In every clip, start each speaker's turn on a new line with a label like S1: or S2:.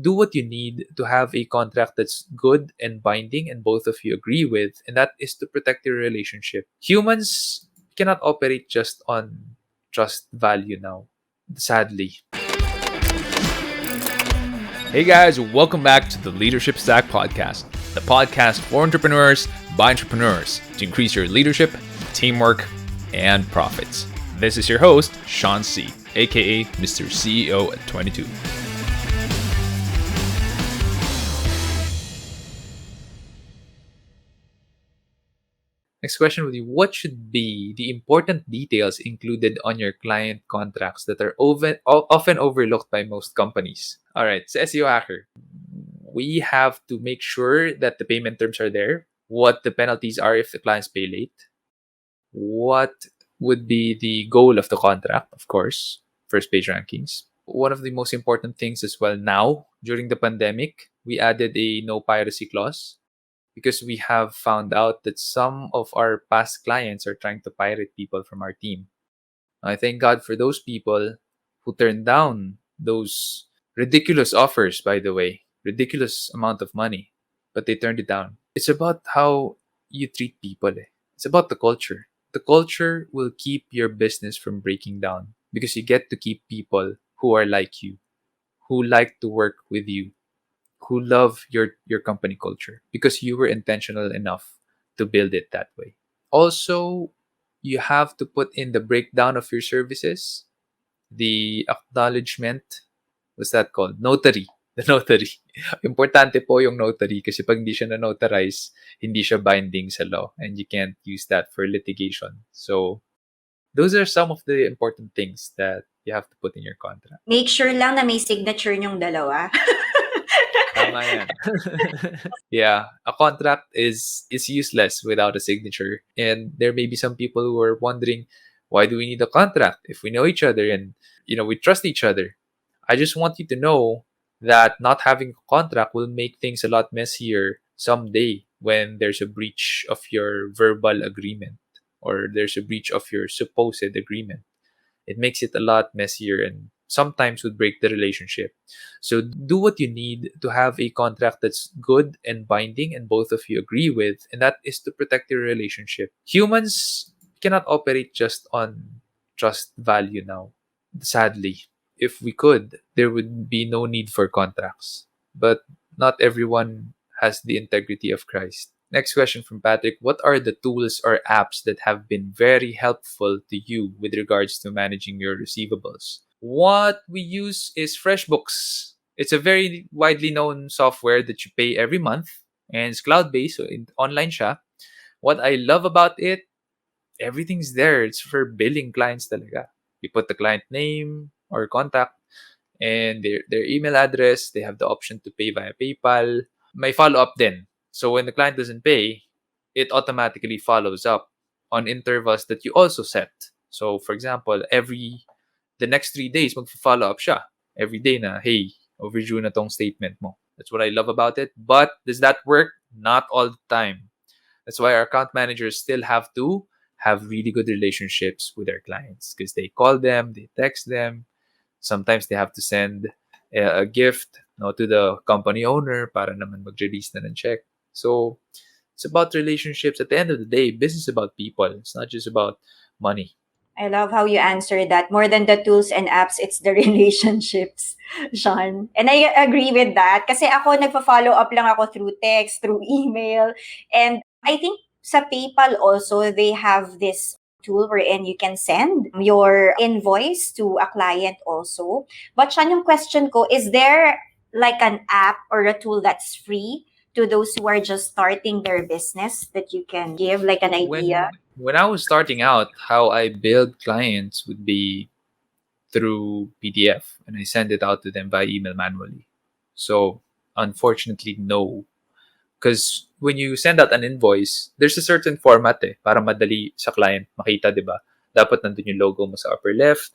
S1: do what you need to have a contract that's good and binding and both of you agree with, and that is to protect your relationship. Humans cannot operate just on trust value now, sadly. Hey guys, welcome back to the Leadership Stack Podcast, the podcast for entrepreneurs by entrepreneurs to increase your leadership, teamwork, and profits. This is your host, Sean C., aka Mr. CEO at 22. Next question would be, what should be the important details included on your client contracts that are often overlooked by most companies? All right, so SEO hacker, we have to make sure that the payment terms are there, what the penalties are if the clients pay late, what would be the goal of the contract, of course, first page rankings. One of the most important things as well now, during the pandemic, we added a no piracy clause, because we have found out that some of our past clients are trying to pirate people from our team. I thank God for those people who turned down those ridiculous offers, by the way, ridiculous amount of money, but they turned it down. It's about how you treat people. It's about the culture. The culture will keep your business from breaking down because you get to keep people who are like you, who like to work with you, who love your company culture because you were intentional enough to build it that way. Also, you have to put in the breakdown of your services, the acknowledgement, what's that called? Notary. The notary. Importante po yung notary kasi pag hindi siya na-notarize, hindi siya binding sa law and you can't use that for litigation. So, those are some of the important things that you have to put in your contract.
S2: Make sure lang na may signature yung dalawa.
S1: Tama yan. Yeah, a contract is useless without a signature. And there may be some people who are wondering, why do we need a contract if we know each other and we trust each other? I just want you to know that not having a contract will make things a lot messier someday when there's a breach of your verbal agreement or there's a breach of your supposed agreement. It makes it a lot messier and sometimes would break the relationship. So do what you need to have a contract that's good and binding and both of you agree with, and that is to protect your relationship. Humans cannot operate just on trust value now, sadly. If we could, there would be no need for contracts. But not everyone has the integrity of Christ. Next question from Patrick. What are the tools or apps that have been very helpful to you with regards to managing your receivables? What we use is FreshBooks. It's a very widely known software that you pay every month and it's cloud-based, so online siya. What I love about it, everything's there. It's for billing clients talaga. You put the client name or contact and their email address. They have the option to pay via PayPal. May follow-up din. So when the client doesn't pay, it automatically follows up on intervals that you also set. So for example, the next 3 days, magfa-follow up siya. Every day na, hey, overdue na tong statement mo. That's what I love about it. But does that work? Not all the time. That's why our account managers still have to have really good relationships with their clients because they call them, they text them. Sometimes they have to send a gift to the company owner para naman mag-release na ng check. So it's about relationships. At the end of the day, business is about people. It's not just about money.
S2: I love how you answer that. More than the tools and apps, it's the relationships, Sean. And I agree with that. Kasi ako, nagpa-follow up lang ako through text, through email. And I think sa PayPal also, they have this tool wherein you can send your invoice to a client also. But Sean, yung question ko, is there like an app or a tool that's free to those who are just starting their business that you can give like an idea?
S1: When I was starting out, how I build clients would be through PDF and I send it out to them by email manually. So unfortunately, no. Because when you send out an invoice, there's a certain format para madali sa client makita, di ba? Dapat nandun yung logo mo sa upper left,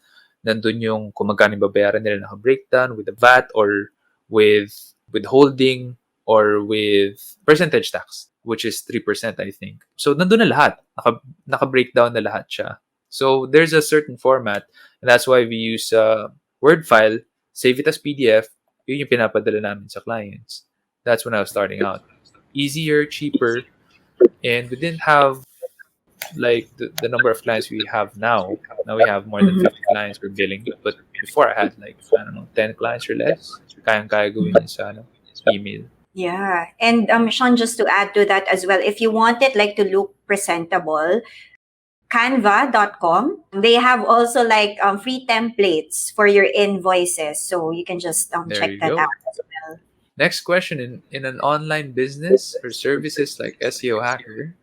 S1: nandun yung kung magkano yung babayaran nila naka-breakdown with the VAT or with withholding or with percentage tax, which is 3%, I think. So, nandun na lahat. Naka-breakdown na lahat siya. So, there's a certain format, and that's why we use a Word file, save it as PDF, Yun yung pinapadala namin sa clients. That's when I was starting out. Easier, cheaper, and we didn't have like the number of clients we have now. Now we have more than
S2: Mhm.
S1: 50 clients we're billing. But before I had like, I don't know, 10 clients or less. Kayang-kaya gawin yun sa email.
S2: Yeah. And Sean, just to add to that as well, if you want it like to look presentable, canva.com, they have also like free templates for your invoices. So you can just
S1: There
S2: check
S1: you
S2: that out
S1: go.
S2: as well.
S1: Next question, in an online business or services like SEO Hacker,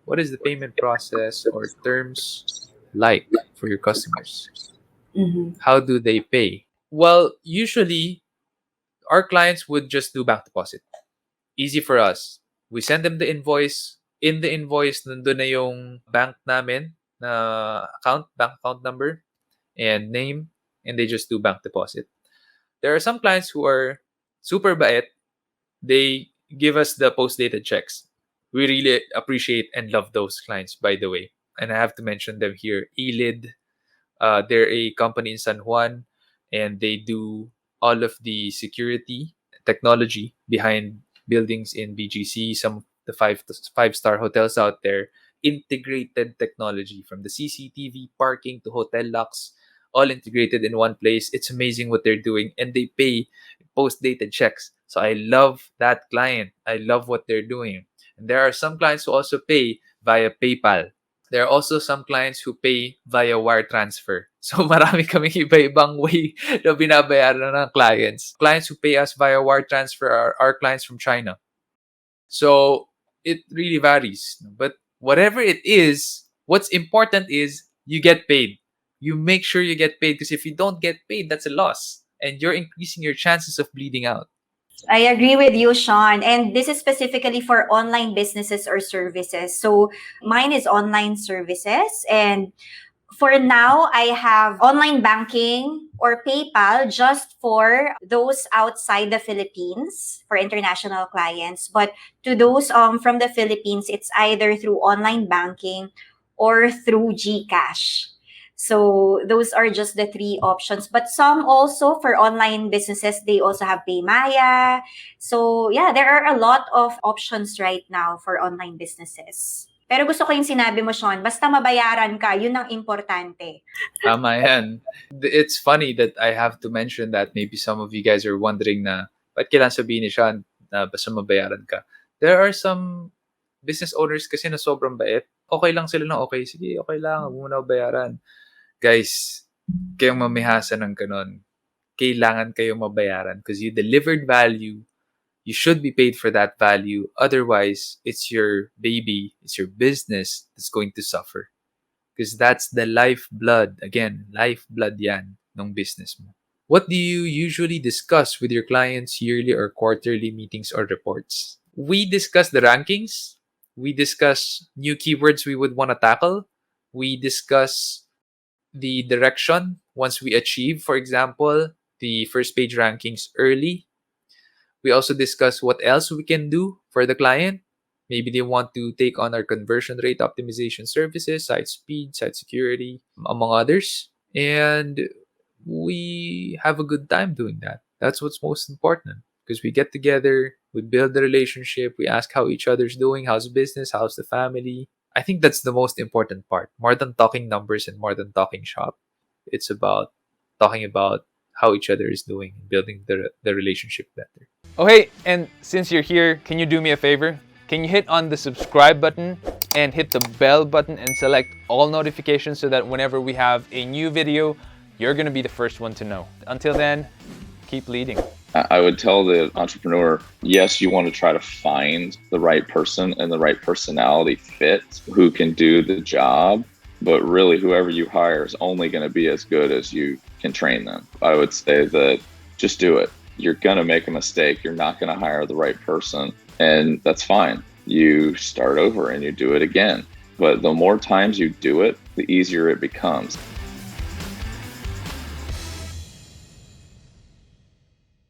S1: what is the payment process or terms like for your customers?
S2: Mhm.
S1: How do they pay? Well, usually our clients would just do bank deposit. Easy for us. We send them the invoice. In the invoice, nandun na yung bank namin na bank account number and name, and they just do bank deposit. There are some clients who are super bait. They give us the post-dated checks. We really appreciate and love those clients, by the way. And I have to mention them here. Elid, they're a company in San Juan, and they do all of the security technology behind buildings in BGC, some of the five-star hotels out there. Integrated technology from the CCTV, parking to hotel locks, all integrated in one place. It's amazing what they're doing, and they pay post-dated checks. So I love that client. I love what they're doing. And there are some clients who also pay via PayPal. There are also some clients who pay via wire transfer. So marami kaming iba-ibang way na binabayaran ng clients. Clients who pay us via wire transfer are our clients from China. So it really varies. But whatever it is, what's important is you get paid. You make sure you get paid, because if you don't get paid, that's a loss. And you're increasing your chances of bleeding out.
S2: I agree with you, Sean. And this is specifically for online businesses or services. So mine is online services. And for now, I have online banking or PayPal just for those outside the Philippines for international clients. But to those from the Philippines, it's either through online banking or through GCash. So those are just the three options. But some also for online businesses, they also have Paymaya. So yeah, there are a lot of options right now for online businesses. Pero gusto ko yung sinabi mo, Sean, basta mabayaran ka, yun ang importante.
S1: Tama yan. It's funny that I have to mention that. Maybe some of you guys are wondering na, ba't kailangan sabihin ni Sean na basta mabayaran ka? There are some business owners kasi na sobrang bait. Okay lang sila na okay. Sige, okay lang. Huwag mo na bayaran. Guys, kayong mamihasa ng ganon. Kailangan kayong mabayaran because you delivered value. You should be paid for that value. Otherwise, it's your baby, it's your business that's going to suffer. Because that's the lifeblood. Again, lifeblood yan ng business mo. What do you usually discuss with your clients yearly or quarterly meetings or reports? We discuss the rankings. We discuss new keywords we would want to tackle. We discuss the direction once we achieve, for example, the first page rankings early. We also discuss what else we can do for the client. Maybe they want to take on our conversion rate optimization services, site speed, site security, among others. And we have a good time doing that. That's what's most important, because we get together, we build the relationship, we ask how each other's doing, how's business, how's the family. I think that's the most important part. More than talking numbers and more than talking shop, it's about talking about how each other is doing and building the relationship better.
S3: Oh, hey, and since you're here, can you do me a favor? Can you hit on the subscribe button and hit the bell button and select all notifications so that whenever we have a new video, you're going to be the first one to know. Until then, keep leading.
S4: I would tell the entrepreneur, yes, you want to try to find the right person and the right personality fit who can do the job, but really whoever you hire is only going to be as good as you can train them. I would say that just do it. You're going to make a mistake. You're not going to hire the right person, and that's fine. You start over and you do it again. But the more times you do it, the easier it becomes.